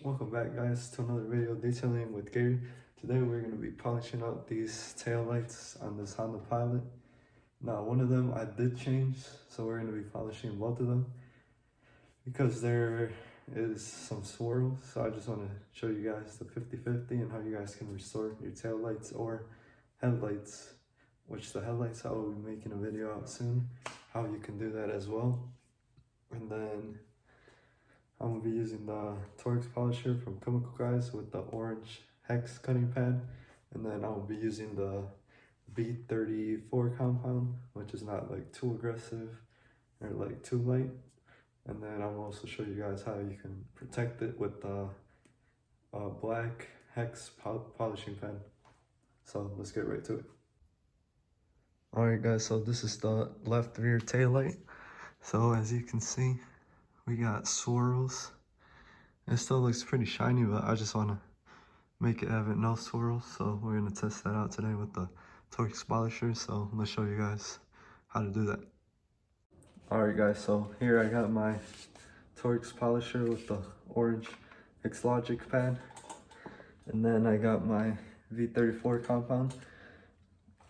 Welcome back, guys, to another video detailing with Gary. Today we're going to be polishing out these tail lights on this Honda Pilot. Now one of them I did change, so we're going to be polishing both of them because there is some swirls. So I just want to show you guys the 50-50 and how you guys can restore your tail lights or headlights, which the headlights I will be making a video out soon, how you can do that as well. And then I'm going to be using the Torx polisher from Chemical Guys with the orange hex cutting pad. And then I'll be using the B34 compound, which is not like too aggressive or like too light. And then I'll also show you guys how you can protect it with the black hex polishing pad. So let's get right to it. Alright guys, so this is the left rear tail light. So as you can see, we got swirls. It still looks pretty shiny, but I just want to make it have no swirls. So we're going to test that out today with the Torx polisher. So let's show you guys how to do that. Alright guys, so here I got my Torx polisher with the orange X-Logic pad. And then I got my V34 compound.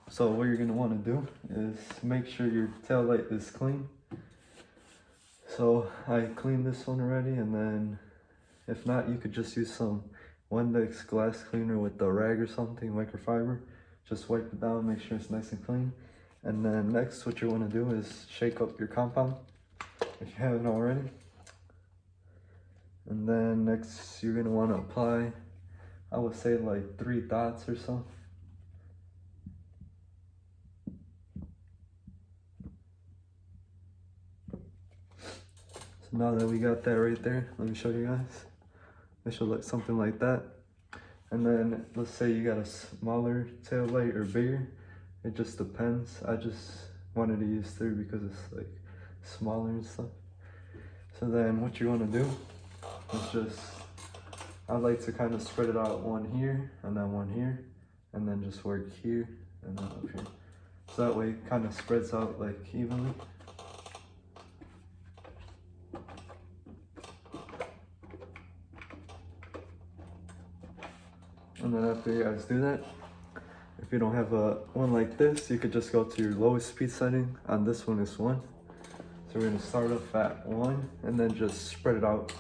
So what you're going to want to do is make sure your tail light is clean. So I cleaned this one already, and then if not, you could just use some Wendex glass cleaner with the rag or something, microfiber. Just wipe it down, make sure it's nice and clean. And then next, what you want to do is shake up your compound if you haven't already. And then next, you're going to want to apply, I would say like 3 dots or so. So now that we got that right there, let me show you guys. It should look something like that. And then let's say you got a smaller tail light or bigger. It just depends. I just wanted to use 3 because it's like smaller and stuff. So then what you want to do is just, I like to kind of spread it out, one here and then one here, and then just work here and then up here. So that way it kind of spreads out like evenly. And then after you guys do that, if you don't have one like this, you could just go to your lowest speed setting. On this one is 1. So we're going to start off at 1 and then just spread it out.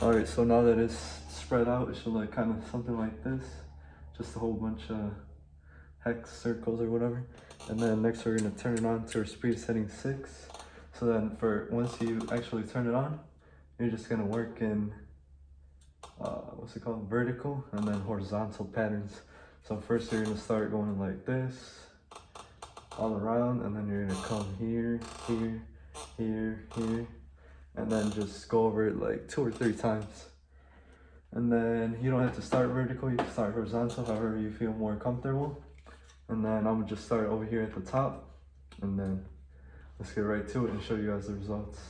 Alright, so now that it's spread out, it should look kind of something like this. Just a whole bunch of hex circles or whatever. And then next we're going to turn it on to our speed setting 6. So then once you actually turn it on, you're just going to work in vertical and then horizontal patterns. So first you're going to start going like this all around, and then you're going to come here, here, here, here, and then just go over it like 2 or 3 times. And then you don't have to start vertical, you can start horizontal, however you feel more comfortable. And then I'm gonna just start over here at the top, and then let's get right to it and show you guys the results.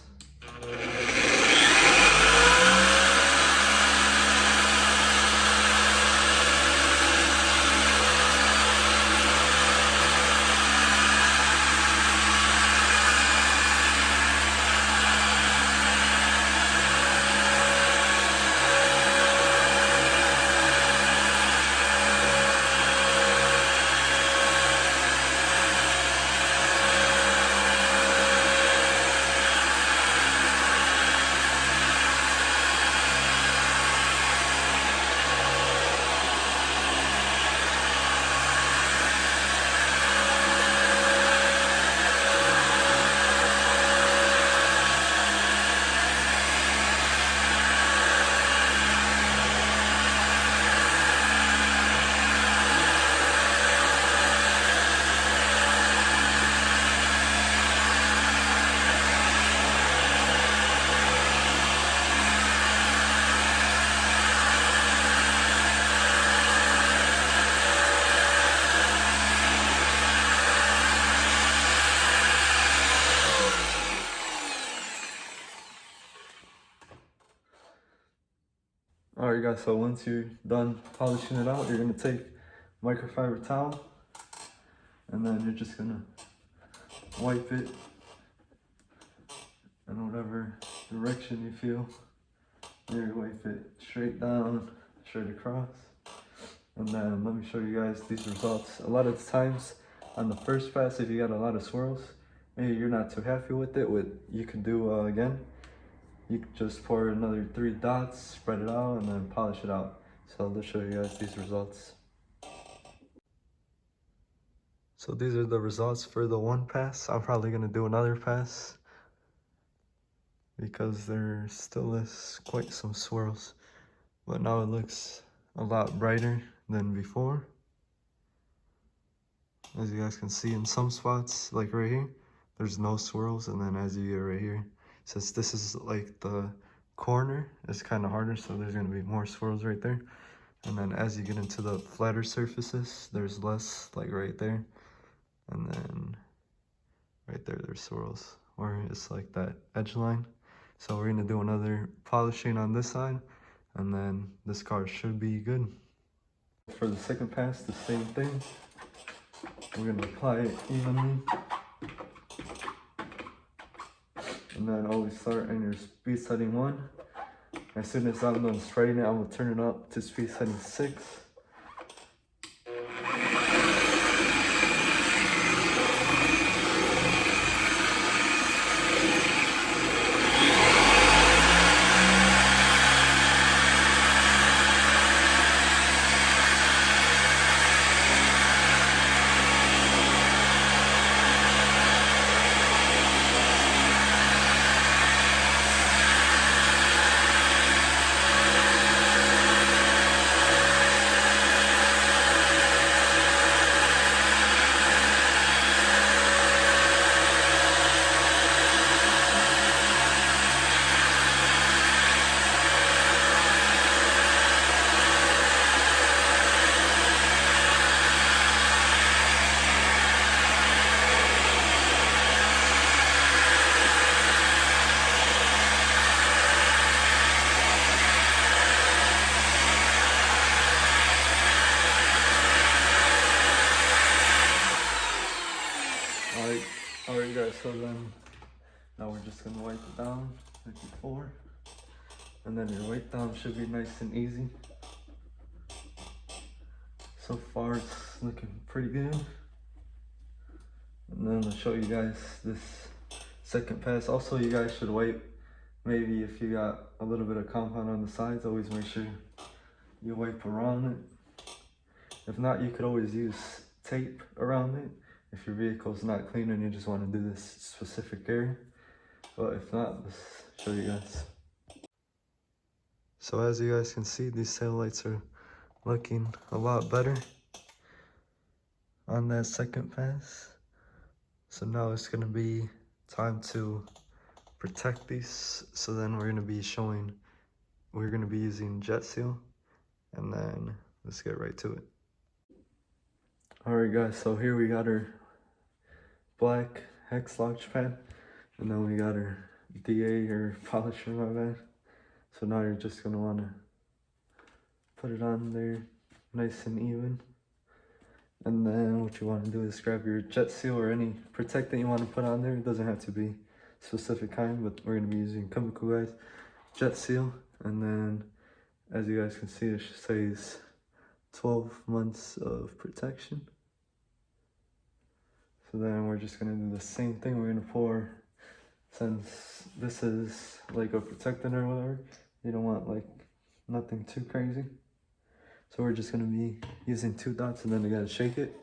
Alright guys, so once you're done polishing it out, you're going to take microfiber towel, and then you're just gonna wipe it in whatever direction you feel. You wipe it straight down, straight across. And then let me show you guys these results. A lot of the times on the first pass, if you got a lot of swirls, maybe you're not too happy with it, you can do again. You can just pour another 3 dots, spread it out, and then polish it out. So let's show you guys these results. So these are the results for the one pass. I'm probably gonna do another pass because there still is quite some swirls. But now it looks a lot brighter than before. As you guys can see in some spots, like right here, there's no swirls, and then as you get right here, since this is like the corner, it's kind of harder, so there's gonna be more swirls right there. And then as you get into the flatter surfaces, there's less, like right there. And then right there, there's swirls, or it's like that edge line. So we're gonna do another polishing on this side, and then this car should be good. For the second pass, the same thing. We're gonna apply it evenly. And then always start in your speed setting 1. As soon as I'm done spraying it, I'm gonna turn it up to speed setting 6. Alright guys, so then now we're just gonna wipe it down like before, and then your wipe down should be nice and easy. So far it's looking pretty good. And then I'll show you guys this second pass. Also, you guys should wipe, maybe if you got a little bit of compound on the sides, always make sure you wipe around it. If not, you could always use tape around it if your vehicle's not clean and you just want to do this specific area. But if not, let's show you guys. So as you guys can see, these taillights are looking a lot better on that second pass. So now it's gonna be time to protect these. So then we're gonna be using jet seal, and then let's get right to it. Alright guys, so here we got our black hex launch pad, and then we got our DA or polisher, my bad. So now you're just gonna wanna put it on there nice and even. And then what you wanna do is grab your jet seal or any protectant you wanna put on there. It doesn't have to be specific kind, but we're gonna be using chemical guys jet seal. And then as you guys can see, it says 12 months of protection. So then we're just gonna do the same thing. We're gonna pour, since this is like a protectant or whatever, you don't want like nothing too crazy. So we're just gonna be using 2 dots, and then you gotta shake it.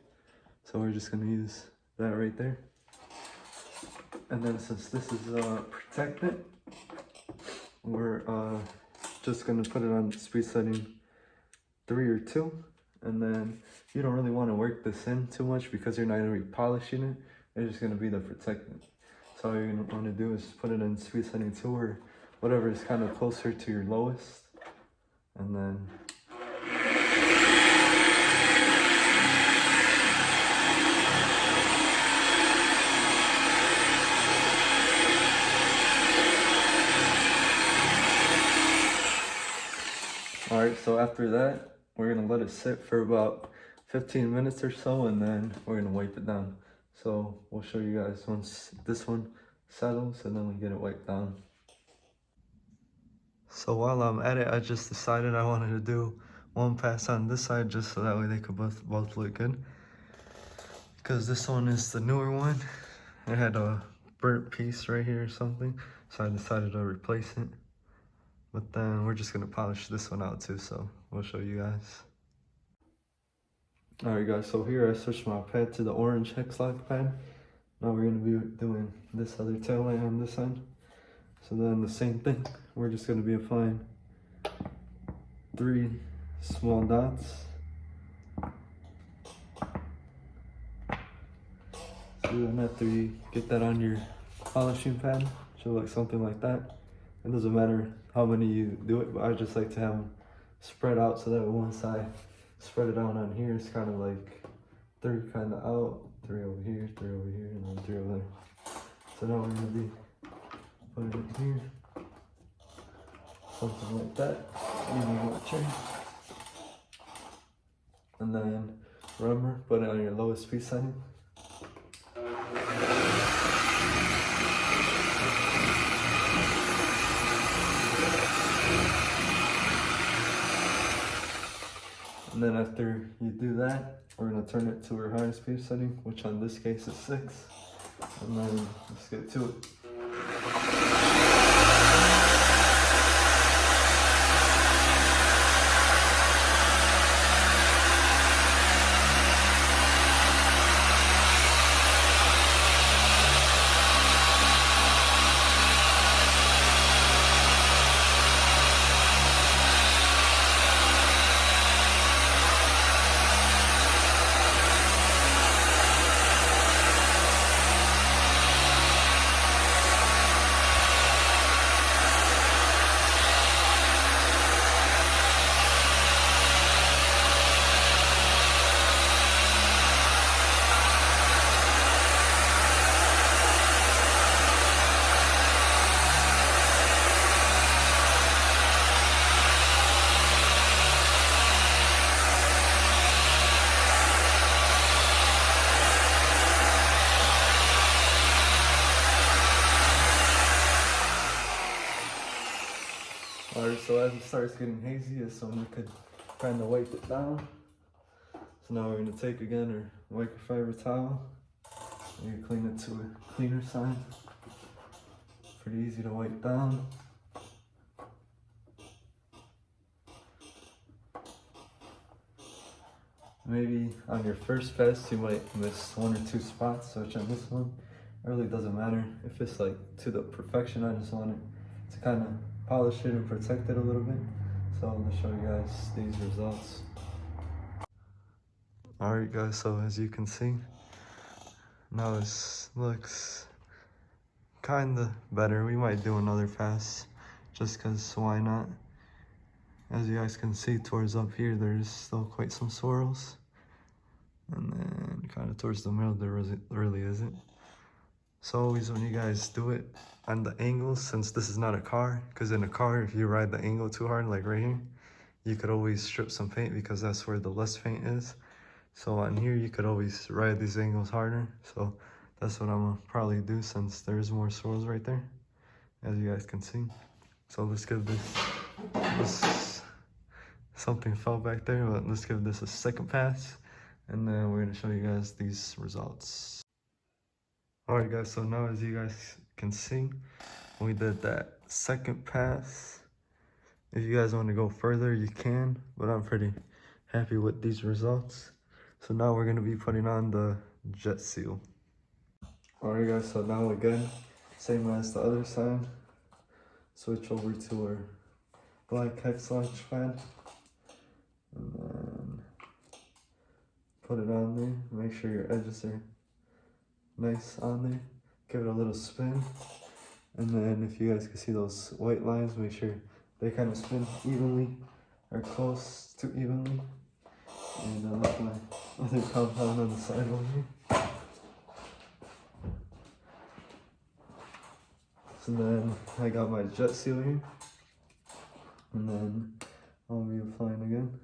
So we're just gonna use that right there. And then since this is a protectant, we're just gonna put it on speed setting 3 or 2. And then you don't really want to work this in too much because you're not going to be polishing it. It's just going to be the protectant. So all you're going to want to do is put it in speed setting 2 or whatever is kind of closer to your lowest. And then alright, so after that, we're going to let it sit for about 15 minutes or so, and then we're gonna wipe it down. So we'll show you guys once this one settles, and then we get it wiped down. So while I'm at it, I just decided I wanted to do one pass on this side just so that way they could both look good. Because this one is the newer one. It had a burnt piece right here or something, so I decided to replace it. But then we're just gonna polish this one out too, so we'll show you guys. Alright guys, so here I switched my pad to the orange hex lock pad. Now we're gonna be doing this other tail light on this side. So then the same thing, we're just gonna be applying 3 small dots. So then after you get that on your polishing pad, it should look something like that. It doesn't matter how many you do it, but I just like to have them spread out so that once I spread it out on here, it's kind of like 3 kind of out, 3 over here, 3 over here, and then 3 over there. So now we're gonna be putting it here, something like that. And then remember, put it on your lowest speed setting. And then after you do that, we're gonna turn it to our highest speed setting, which on this case is 6. And then let's get to it. Alright, so as it starts getting hazy, it's when you could kind of wipe it down. So now we're going to take again our microfiber towel and you clean it to a cleaner side. Pretty easy to wipe down. Maybe on your first pass you might miss 1 or 2 spots, which on this one it really doesn't matter. If it's like to the perfection, I just want it to kind of polish it and protect it a little bit. So I'm gonna show you guys these results. Alright guys, so as you can see, now this looks kinda better. We might do another pass just cause why not? As you guys can see towards up here, there's still quite some swirls. And then kind of towards the middle, there really isn't. So always when you guys do it on the angles, since this is not a car, because in a car, if you ride the angle too hard, like right here, you could always strip some paint because that's where the less paint is. So on here, you could always ride these angles harder. So that's what I'm gonna probably do since there's more swirls right there, as you guys can see. So let's give this something fell back there, but let's give this a second pass, and then we're gonna show you guys these results. Alright guys, so now as you guys can see, we did that second pass. If you guys want to go further, you can, but I'm pretty happy with these results. So now we're gonna be putting on the jet seal. Alright guys, so now again, same as the other side, switch over to our black hex launch pad, and then put it on there. Make sure your edges are nice on there. Give it a little spin, and then if you guys can see those white lines, make sure they kind of spin evenly or close to evenly. And that's my other compound on the side over here. So then I got my jet seal here, and then I'll be applying again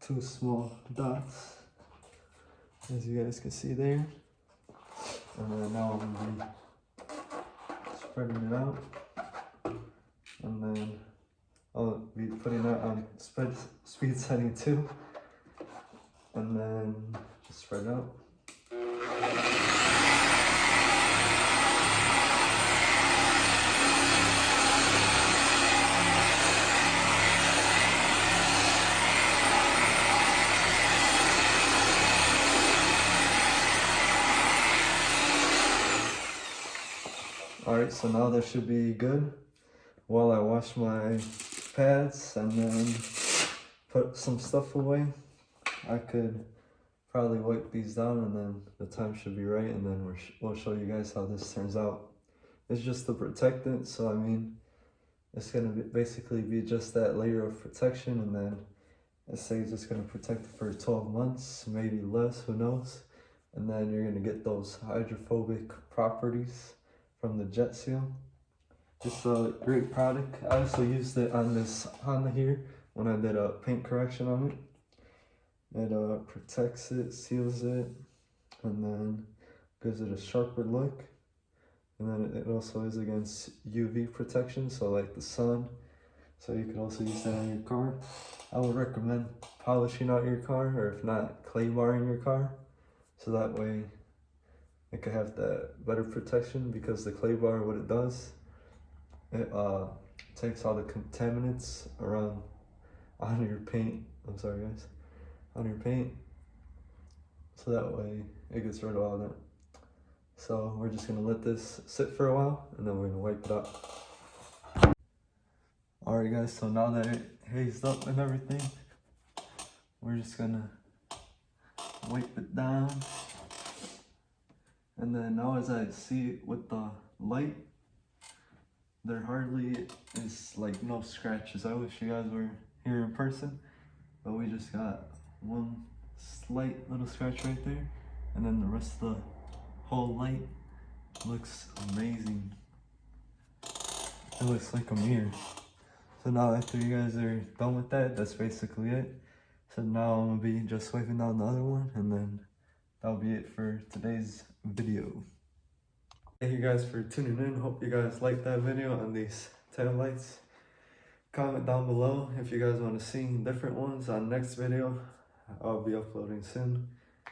2 small dots, as you guys can see there. And then now I'm going to be spreading it out. And then I'll be putting it on speed setting 2. And then just spread it out. Alright, so now that should be good. While I wash my pads and then put some stuff away, I could probably wipe these down and then the time should be right, and then we'll show you guys how this turns out. It's just to protect it, so I mean, it's gonna basically be just that layer of protection, and then it says it's gonna protect it for 12 months, maybe less, who knows. And then you're gonna get those hydrophobic properties from the jet seal. It's a great product. I also used it on this Honda here when I did a paint correction on it. It protects it, seals it, and then gives it a sharper look. And then it also is against UV protection, so like the sun. So you could also use that on your car. I would recommend polishing out your car, or if not, clay barring your car. So that way it could have that better protection, because the clay bar, what it does, it takes all the contaminants around on your paint. I'm sorry guys, on your paint. So that way it gets rid of all that. So we're just gonna let this sit for a while and then we're gonna wipe it out. Alright guys, so now that it hazed up and everything, we're just gonna wipe it down. And then now as I see it with the light, there hardly is like no scratches. I wish you guys were here in person, but we just got one slight little scratch right there, and then the rest of the whole light looks amazing. It looks like a mirror. So now after you guys are done with that, that's basically it. So now I'm gonna be just wiping down the other one, and then that'll be it for today's video. Thank you guys for tuning in. Hope you guys liked that video on these taillights. Comment down below if you guys want to see different ones on next video. I'll be uploading soon.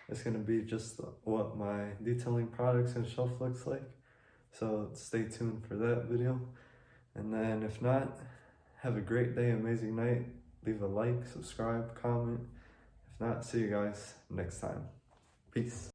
It's going to be just what my detailing products and shelf looks like. So stay tuned for that video. And then if not, have a great day, amazing night. Leave a like, subscribe, comment. If not, see you guys next time. Peace.